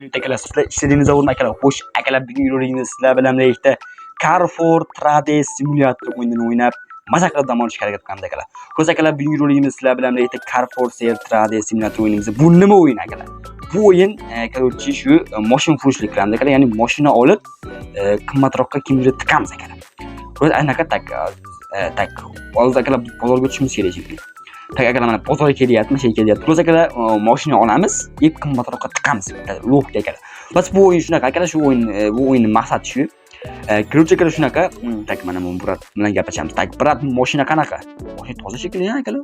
Akalar sizlar ishladiğiniz avurma akalar. Xo'sh, akalar bugun yo'lingiz sizlar bilan birlikda Carrefour Trade Simulator o'yinini o'ynab maza qilib dam olishga harakat qilamiz akalar. Xo'sh akalar, bugun yo'lingiz sizlar bilan birlikda Carrefour Trade Simulator o'yinimiz. Bu nima o'yin akalar? Bu o'yin korotchi shu mashina furushlik qilamiz akalar. Ya'ni mashina olib qimmatroqqa kimdir tiqamiz akalar. Xo'sh, anaqa tak hozir akalar bozorga o'tishimiz kerak shekilli. Tak akalar mana bozorga kelyapmiz, kelyapti. Xo'sh akalar, mashina olamiz, qimmatroqqa tiqamiz. Logika akalar. Bas bu o'yin shunaqa akalar, shu o'yin bu o'yinning maqsadi shu. Kiruvchi akalar shunaqa, tak mana bu bilan gaplashamiz. Tak, brat, mashina qanaqa? Mashina toza shekilli akalar.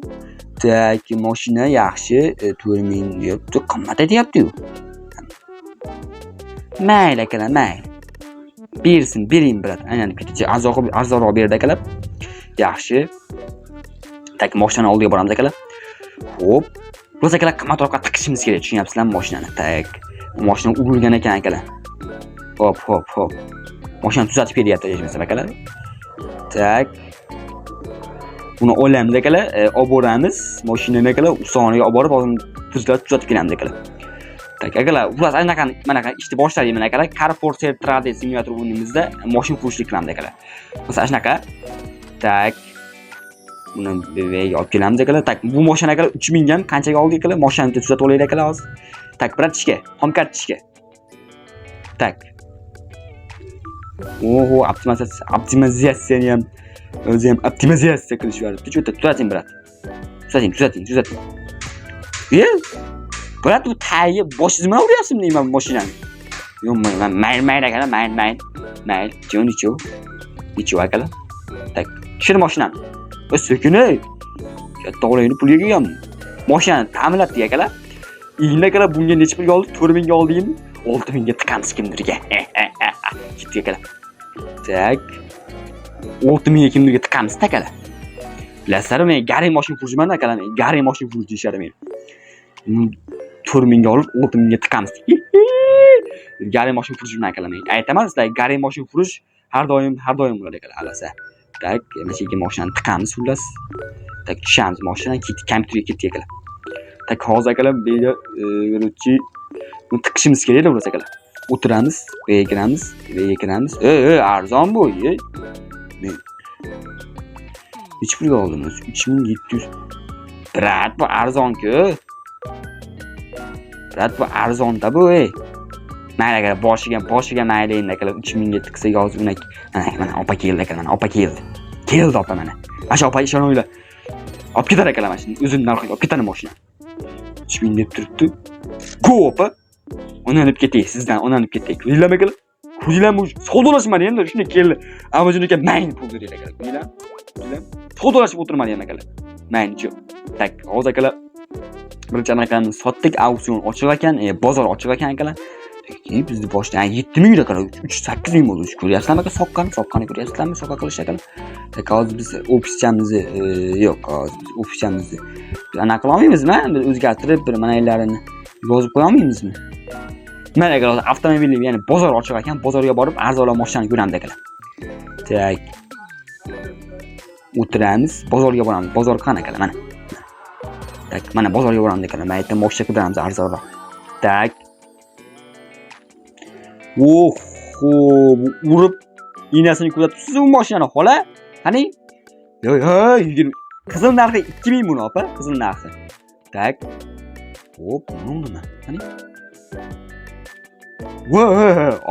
Tak, mashina yaxshi, 4000 deyapti, qimmat aytyapti-yu. Mayli akalar, mayli. Bering brat. Aynan ketichi arzonroq berdi akalar. Yaxshi. Tak, mashina oldiga boramiz akalar. Xo'p. Biz akalar qimmatroqqa tiqishimiz kerak, tushunyapsizlarmi mashinani? Tak. Mashina urilgan ekan akalar. Hop. Mashina tuzatib kelyapti deyapsiz akalar. Tak. Buni olamiz akalar, olib boramiz. Mashinani akalar usoniga olib borib, hozir tuzatib kelamiz akalar. Tak akalar, ular anaqa ishni boshlayman akalar. Carrefour Trade Simulator o'yinimizda mashina furushlik qilamiz akalar. Masalan, shunaqa. Tak. Buni bevga olib kelamiz akalar. Tak, bu mashina akalar 3000 ga qanchaga oldik akalar? Mashinani tuzatib olaylik akalar hozir. Tak, brat ishga, homkart ishga. Tak. Oho, optimizatsiyani ham o'zi ham optimizatsiya qilish varibdi. Tuzating brat. Tuzating. Brat, bu tayi boshingizga uryapsizmi deyman mashinani? Yo'q, men mayl akalar, mayl. Nicho akalar. Tak, tushir mashinani. So'kinay. Katta olayni pulga kelgan. Mashinani ta'minlatdik akalar. Endi akalar bunga necha pulga oldik? 4000 ga oldikmi? 6000 ga tiqamiz kimdirga. Ketdik akalar. Tak. 6000 ga kimdirga tiqamiz akalar. Bilasizlarmi, men garang mashina furushman akalar. Garang mashina furush deyishadi meni. 4000 ga olib 6000 ga tiqamiz. Garang mashina furushman akalar men. Aytaman sizlarga, garang mashina furush har doim bo'ladi akalar, alasa. Tak, mana shu mashinani tiqamiz xullas. Tak, tushamiz mashinadan, kompyuterga ketdik akalar. Tak, hozir akalar bu yerga yo'lovchi buni tiqishimiz kerak edi akalar. O'tiramiz, bu yerga kiramiz. Arzon bu. Men nech pulga oldim o'zi? 3700. Brat, bu arzon-ku. Brat, bu arzon-da bu, Mayli akalar, boshiga mayli endi akalar, 3000 ga tiqsak hozir uni mana opa keldi akalar, Keldi opa mana. Mana shu opa ishoninglar. Olib ketar akalar mana shuni, o'zini narxiga olib ketadi mashina. 3000 deb turibdi. Go opa. Onanib ketay, sizdan onanib ketay. Ko'zinglarmi akalar? Ko'zinglarmi? Savdolashmadi endi, shunday keldi. Amajuniga mayli pul berdi akalar. Ko'zinglar? Savdolashib o'tirmadi endi akalar. Mayli. Tak, hozir akalar birinchi anaqani sotdik, auksion ochiq ekan, bozor ochiq ekan akalar. Bizni boshdan 7000 ga qarab 8000 bo'ldi. Ko'ryapsizlarmi aka, soqqani ko'ryapsizlarmi? Soqqa qilish akalar. Tak, hozir biz ofischamizni yo'q, hozir biz ofischamizni anaqa qila olmaymizmi? Biz o'zgartirib bir manalarini yozib qo'ya olmaymizmi? Mana akalar, avtomobilni, ya'ni bozor ochiq ekan, bozorga borib arzonroq mashinani ko'ramiz akalar. Tak. O'tiramiz, bozorga boramiz. Bozor qani akalar, mana. Tak, mana bozorga boramiz akalar. Mana yerda mashina qidiramiz arzonroq. Tak. Urib inasini kuzatibsiz bu mashinani, xola? Qani? Yo'q, qizil narxi 2000 buni opa, qizil narxi. Tak. Hop, nima? Qani?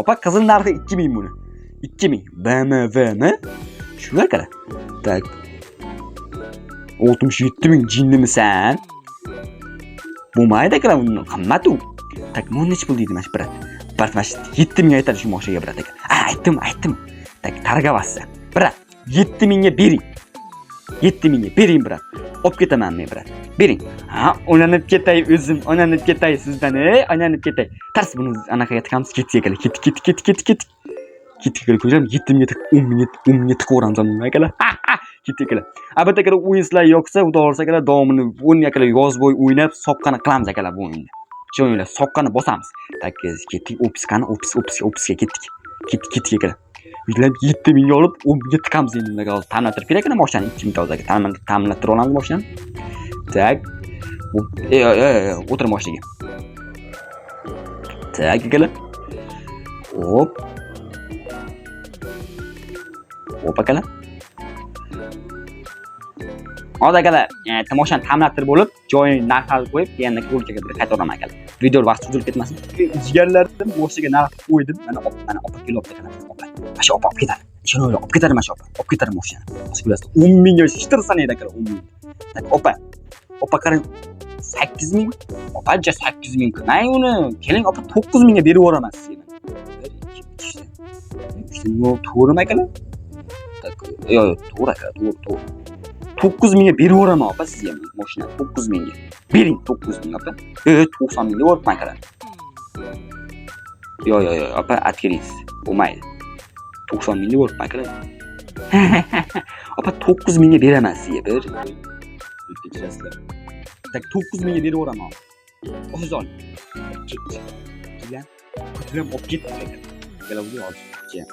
Opa, qizil narxi 2000 buni. 2000. BMWmi? Shu akalar. Tak. 67000 jinnimisan? Bo'lmaydi akalar, uni qimmat-u. Tak, men nech pul deydi mana shu brat? Bartmash 7000 ga aytadi shu mashinaga brat aka. Aytdim. Tak, targavasi. Brat, 7000 ga bering. 7000 ga bering brat. Olib ketaman men brat. Bering. O'ynanib ketay o'zim, o'ynanib ketay sizdan, o'ynanib ketay. Tars buni anaqaga tiqamiz, ketdik akalar. Ketdik. Ketdik akalar, 7000 ga tiq, 10 ga tiqaveramiz akalar. Ketdik akalar. Albatta akalar, o'yinsizlar yo'qsa, xudo xohlasa akalar, davomini o'yin akalar yoz bo'yi o'ynab, soqqani qilamiz akalar bu o'yinni. O'yinlar soqqani bosamiz. Tak, ketdik, ofisga ketdik. Ketdik akalar. Bizlar 7000 ga olib 10 ga tiqamiz endi ularga hozir ta'minlattirib kerak ekan mashinani 2000 ga hozir ta'minlattirib olamiz mashinani. Tak. O'tir mashinaga. Tak akalar. Hop. Hop akalar. Hozir akalar, tomoshani ta'minlattirib bo'lib, joyini narxini qo'yib, yana ro'lkaga qaytaraman akalar. Video vaqt cho'zilib ketmasin. Jigarlardim, moshiga narx qo'ydim. Mana opa kelyapti akalar. Opa. Masha opa olib ketadi. Ishonib olib ketadi masha opa. Olib ketadi moshini. Mas'uliyat 10 mingga ishtirsan edi akalar, 10 ming. Tak opa. Opa qarang 8 ming. Opaja 8 ming. Men uni keling opa 9 mingga berib yuboraman sizga. 1 2 to'g'rimi akalar? Tak, yo'q, to'g'ri akalar, to'g'ri. 9 mingga berib yuboraman opa sizga mashina 9 mingga. Bering 9 ming opa. 90 mingga yuboribman akalar. Yo'q, opa atkiringiz. Bo'lmaydi. 90 mingga yuboribman akalar. Opa 9 mingga beraman sizga bir. Kechirasizlar. Tak 9 mingga berib yuboraman. O'zingiz oling. Keling. Kutilib olib ketdik akalar. Akalar bu hozir.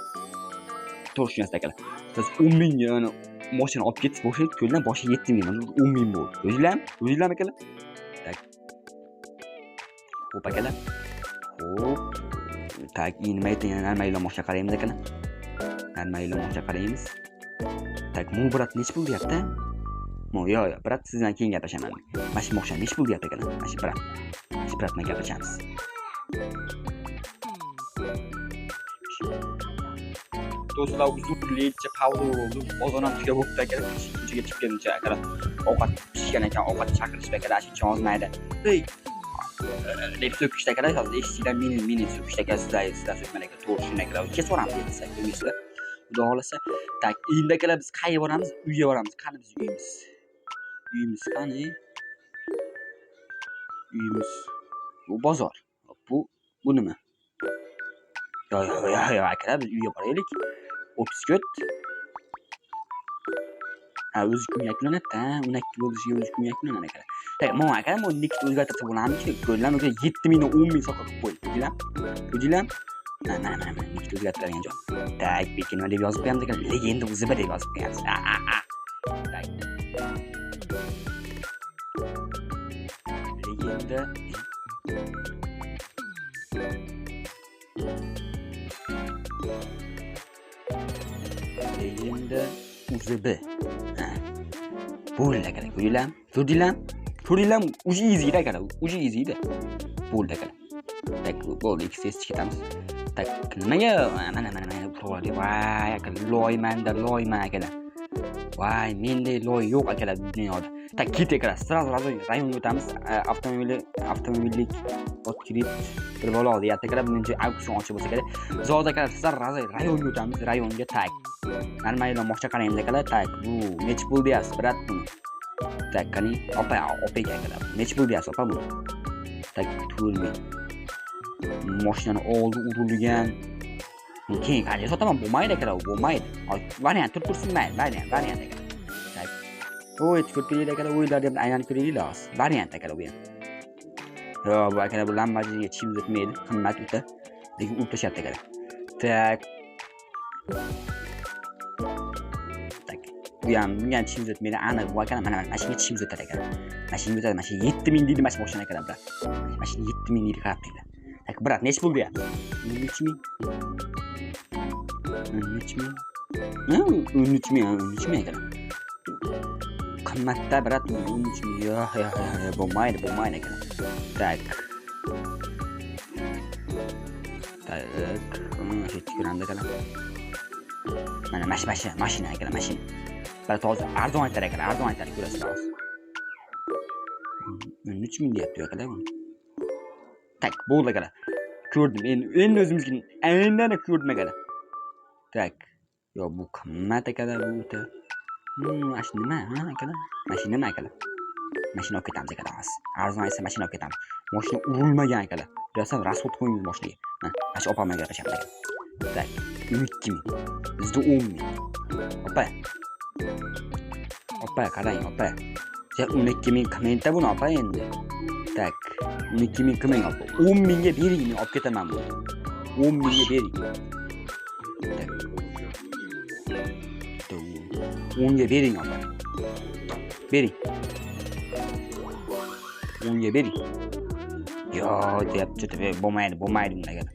To'g'ri akalar. Siz 10 mingga ana mashina olib ketib bo'shaydi, ko'ldan boshi 7 ming, 10 ming bo'ldi. O'zinglar akalar. Tak. Xo'p akalar. Xo'p. Tak, nima aytgan, narmaylar mashina qaraymiz akalar. Narmaylar mashina qaraymiz. Tak, bu brat nech pul deyapti? Yo'q, brat sizdan keyin gaplashaman. Mana shu mashina nech pul deyapti akalar? Mana shu brat. Shu brat bilan gaplashamiz. Do'stlar, uzunlikcha pauza bo'ldi. Ozonam tugab bo'ldi akalar. Ichiga chiqib kelguncha akalar. Ovqat pishgan ekan, ovqat chaqirishdi akalar. Shuncha ozmaydi. Hey. Deb so'kishdi akalar. Hozir eshikdan meni so'kishdi akalar. Sizlar so'kmang akalar. To'g'ri shunday akalar. Kech boramiz desak, bilmaysizlar. Xudo xolasa, tak, endi akalar biz qayerga boramiz? Uyga boramiz. Qani biz uyimiz? Uyimiz qani? Uyimiz bu bozor. Bu nima? Yo'q akalar, biz uyga boraylik. Ofis ko't. O'zi kun yakunlanadi-da. 12 bo'lishiga o'zi kun yakunlanadi akalar. Tak, men akalar, men next o'zgartirsa bo'ladimi-ki? Ko'rlar, o'zi 7 mingdan 10 ming so'qqa qilib qo'ydik. Ko'rdilar? Mana, next o'zgartirgan joy. Tak, bekin nima deb yozib qo'yamiz ekan? Legenda o'ziba deb yozib qo'yamiz. Tak. Legenda. Legenda o'ziba. Bo'ldi akalar, ko'rdinglar? Uji easy akalar, uji easy edi. Bo'ldi akalar. Tak, bo'ldi, ikkisi ketamiz. Tak, nimaga? Mana to'g'ri. Voy, akalar, loyman akalar. Voy, menda loy yo'q akalar dunyoda. Tak, ket akalar, sразу rayonga o'tamiz. Avtomobillik открыт bir bola deyapti akalar. Buncha auksion ochib bo'lsa kerak. Zoda akalar, sразу rayonga o'tamiz. Rayonga tak. Normalniy moqcha qaraymiz akalar. Tak, bu nech pul deyapsiz, brat buni? Tak, qani, opa akalar. Nech pul deyapsiz, opa buni? Tak, to'lmi. Mashinani oldi urilgan. Keyin qanday sotaman? Bo'lmaydi akalar, bo'lmaydi. Variant tursin, variant akalar. Tak. O'y, ko'rib akalar, o'ylar deb aylanib ko'ringlar. Variant akalar bu ham. Yo'q, bu akalar bu Lamborghiniga chim o'tmaydi. Qimmat o'ta. Lekin u tashyapti akalar. Tak. Bu ham bunga chim o'tmaydi. Aniq bu akalar mana mashinaga chim o'tadi akalar. Mashina o'tadi, mashina 7 ming deydi mashina akalar bular. Mashina 7 ming deydi, qarab turinglar. Tak, brat, nech pul deyapti? 13 ming. 13 ming. 13 ming akalar. Qimmatda brat, 13 ming. Yo'q, bo'lmaydi akalar. Tak. Mana shu tikiranda akalar. Mana mashina akalar, mashina. Bari hozir arzon aytar akalar, ko'rasizlar hozir. 13 ming deyapti akalar buni. Tak, bo'ldi akalar. Ko'rdim. Endi o'zimizga aynan ko'rdim akalar. Tak. Yo, bu qimmat akalar bu o'ta. Mashina nima, akalar? Mashina nima akalar? Mashina olib ketamiz akalar. Arzon aytsa mashina olib ketamiz. Mashina urilmagan akalar. Bilasizmi, rasxod qo'yingiz mashinaga. Mana shu opamga gaplashamiz akalar. Tak, 12 ming. Bizda 10 ming. Opa, qarang, opa. 12 ming qilmaydi buni opa endi. Tak, 12 ming qilmang opa. 10 mingga bering, men olib ketaman buni. 10 mingga bering. Tak. 10 ga bering opa. Bering. 10 ga bering. Yo, deyapti, bo'lmaydi bundagan.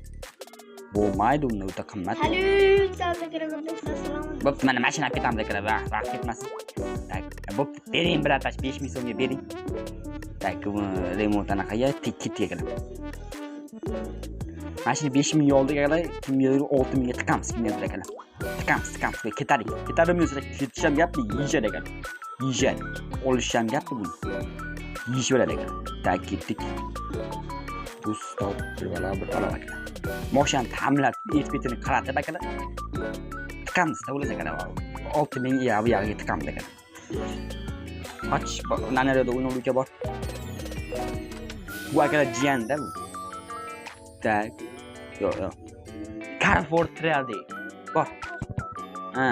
Bo'lmaydi unda o'ta qimmat. Salut, assalomu alaykum. Bo'pti, mana mashina olib ketamiz akalar, vaqt ketmas. Tak, bo'pti, bering bir atash 5000 so'mga bering. Tak, remont anaqaga ketdik akalar. Mashina 5000 oldik akalar, kimgadir 6000 ga tiqamiz, kimgadir akalar. Tiqamiz, ketadik. Ketarimiz ketisham gapli, yeyishadi akalar. Yeyishadi. Olisham gapli bu. Yeyish beradi akalar. Tak, ketdik. Bu stop bir balo akalar. Mashina ta'mirlab, etbetini qaratib akalar. Tiqamiz, o'laza akalar. 6000 ga bu yog'iga tiqamiz akalar. Ach, nanarada o'ynoluvchi bor. Bu akalar jiyanda bu. Tak. Yo'q. Carrefour Trail deydi. Bor. Ha.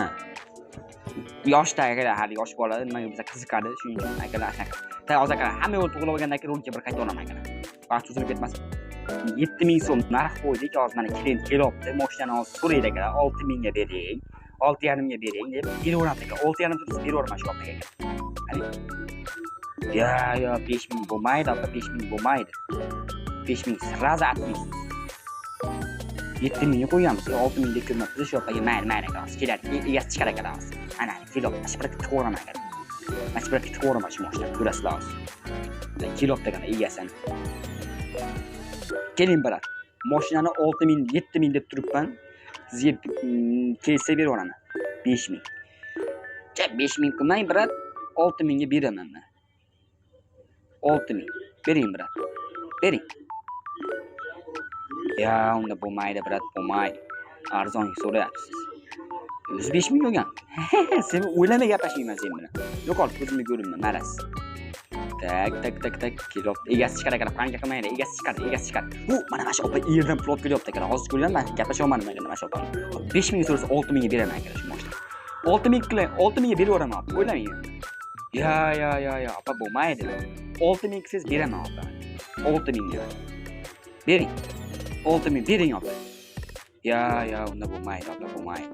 Yoshda akalar, hali yosh bola, nimaga biza qiziqadi, shuning uchun akalar anaqa. Ta hozir akalar hamma yo'l to'g'rilab olgandan keyin rolikka bir qayta olaman akalar. Vaqt cho'zilib ketmasin. 7000 so'm narx qo'ydik, hozir mana klient kelyapti, mashinani hozir so'raydi akalar, 6000 ga bering, 6,5 ga bering deb beraveradi akalar. 6,5 tursa beraverman shu akaga. Yo, 5000 bo'lmaydi, 5000 bo'lmaydi. 5000 sразу atmaysiz. 7000 ga qo'yamiz, 6000 ga ko'rmabsiz, shu opaga mayli akalar, keladi, egasi chiqar akalar. Ana, kilo, ashpirka tiqoraman akalar. Ashpirka tiqoraman shu mashinani, ko'rasizlar hozir. Kilo degan egasini. Keling birat. Mashinani 6000, 7000 deb turibman. Sizga kelsa beraveraman. 5000. 5000 qilmang birat, 6000 ga beraman men. 6000. Bering birat. Bering. Ya, unda bo'lmaydi birat, bo'lmaydi. Arzonga so'rayapsiz. 5000 olgan. Sen o'ylamay gaplashmayman sen bilan. Yo'qol, ko'zimga ko'rinma, maras. Tak, kilo. Egasi chiqar akalar, qancha qilmaydi, egasi chiqar. U mana shu opa yerdan plot kelyapti akalar. Hozir ko'rgan, men gaplashaman mana shu opa. 5000 ga so'rasa 6000 ga beraman akalar shu mashina. 6000 qiling, 6000 ga beraveraman, o'ylamang. Ya, opa bo'lmaydi. 6000 ga siz beraman opa. 6000 ga. Bering. 6000 bering opa. Ya, unda bo'lmaydi, opa, bo'lmaydi.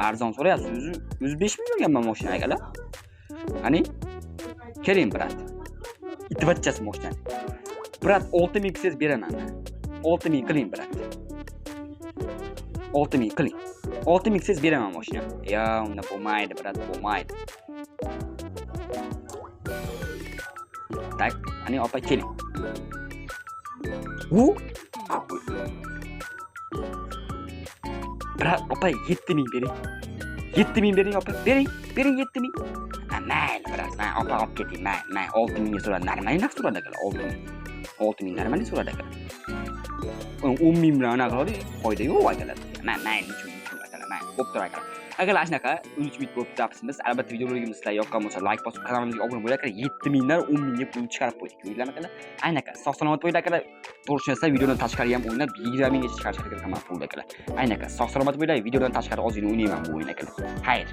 Arzon so'rayapsiz, 15000 olganman mashina akalar. Qani? Keling brat. Itvachchasi mashinani. Brat 6000 siz beraman. 6000 qiling brat. 6000 qiling. 6000 siz beraman mashinani. Ya, unda bo'lmaydi brat, bo'lmaydi. Tak, ani opa keling. Brat, opa 7000 bering. 7000 bering opa. Bering 7000. Mayli brat, men opa olib keting. Men 6000 ga so'radi. Normalniy so'radi akalar, 6000 normalniy so'radi akalar. 10000 bilan anaqa qiladi, foyda yo'q akalar. Men uchun akalar, men bo'pti akalar. Akalar shunaqa unutmay bo'ptapsiz. Albatta videolarimizga sizlar yoqqan bo'lsa, like bosib, kanalimizga obuna bo'ling akalar. 7000 dan 10000 ga pul chiqarib qo'ydik. Ko'rdinglarmi akalar? Aynan akalar, sog' salomat bo'ling akalar. To'g'ri tushunasizlar, videodan tashqari ham o'ynab 20000 gacha chiqarish harakat qilaman pulda akalar. Aynan akalar, sog' salomat bo'ling. Videodan tashqari ozgina o'ynayman bu o'yin akalar. Xayr.